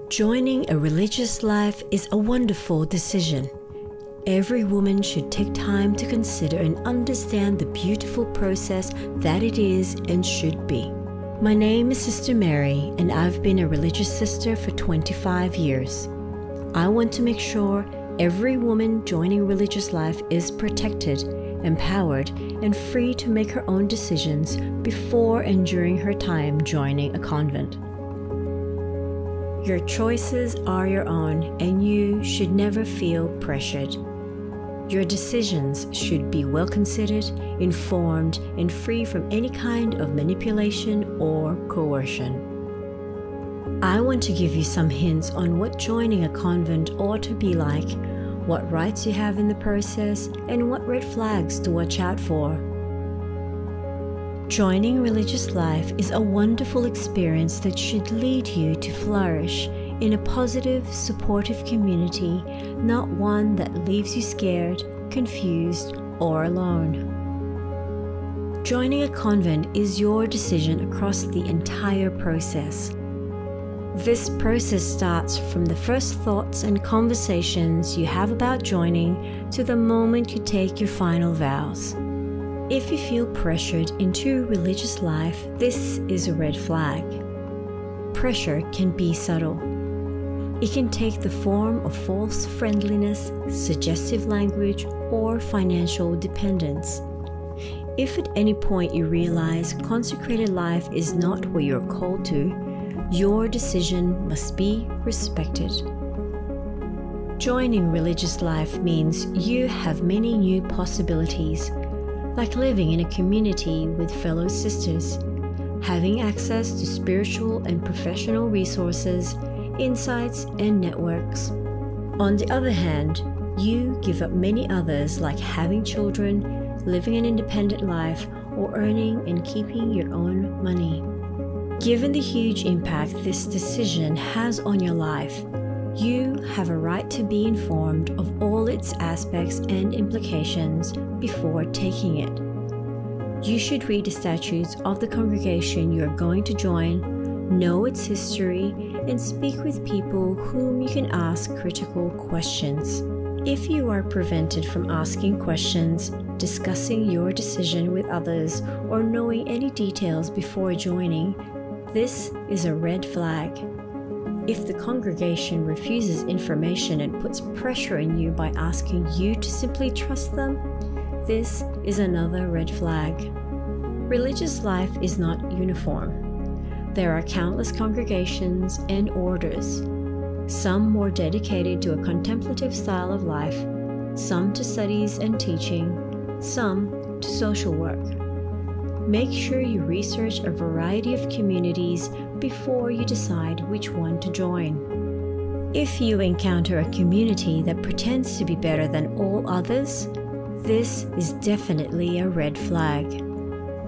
Joining a religious life is a wonderful decision. Every woman should take time to consider and understand the beautiful process that it is and should be. My name is Sister Mary, and I've been a religious sister for 25 years. I want to make sure every woman joining religious life is protected, empowered, and free to make her own decisions before and during her time joining a convent. Your choices are your own, and you should never feel pressured. Your decisions should be well considered, informed, and free from any kind of manipulation or coercion. I want to give you some hints on what joining a convent ought to be like, what rights you have in the process, and what red flags to watch out for. Joining religious life is a wonderful experience that should lead you to flourish in a positive, supportive community, not one that leaves you scared, confused, or alone. Joining a convent is your decision across the entire process. This process starts from the first thoughts and conversations you have about joining to the moment you take your final vows. If you feel pressured into religious life, this is a red flag. Pressure can be subtle. It can take the form of false friendliness, suggestive language, or financial dependence. If at any point you realize consecrated life is not what you're called to, your decision must be respected. Joining religious life means you have many new possibilities, like living in a community with fellow sisters, having access to spiritual and professional resources, insights, and networks. On the other hand, you give up many others, like having children, living an independent life, or earning and keeping your own money. Given the huge impact this decision has on your life, you have a right to be informed of all its aspects and implications before taking it. You should read the statutes of the congregation you are going to join, know its history, and speak with people whom you can ask critical questions. If you are prevented from asking questions, discussing your decision with others, or knowing any details before joining, this is a red flag. If the congregation refuses information and puts pressure on you by asking you to simply trust them, this is another red flag. Religious life is not uniform. There are countless congregations and orders, some more dedicated to a contemplative style of life, some to studies and teaching, some to social work. Make sure you research a variety of communities before you decide which one to join. If you encounter a community that pretends to be better than all others, this is definitely a red flag.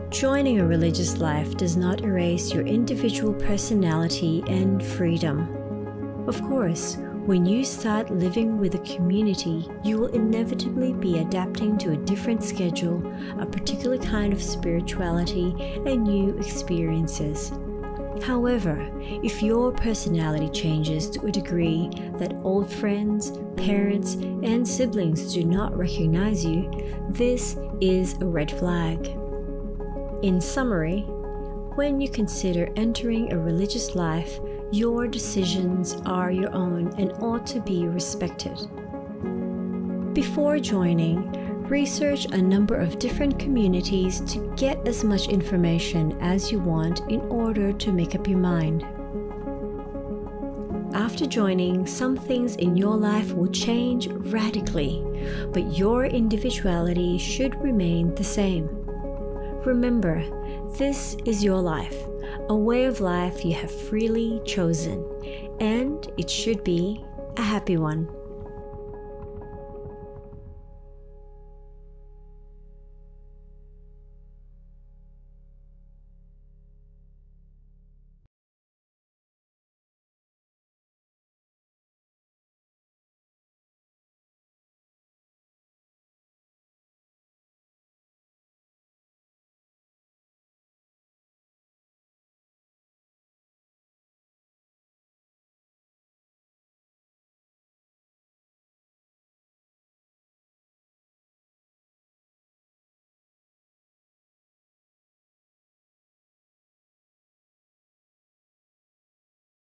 Joining a religious life does not erase your individual personality and freedom. Of course, when you start living with a community, you will inevitably be adapting to a different schedule, a particular kind of spirituality, and new experiences. However, if your personality changes to a degree that old friends, parents, and siblings do not recognize you, this is a red flag. In summary, when you consider entering a religious life, your decisions are your own and ought to be respected. Before joining, research a number of different communities to get as much information as you want in order to make up your mind. After joining, some things in your life will change radically, but your individuality should remain the same. Remember, this is your life, a way of life you have freely chosen, and it should be a happy one.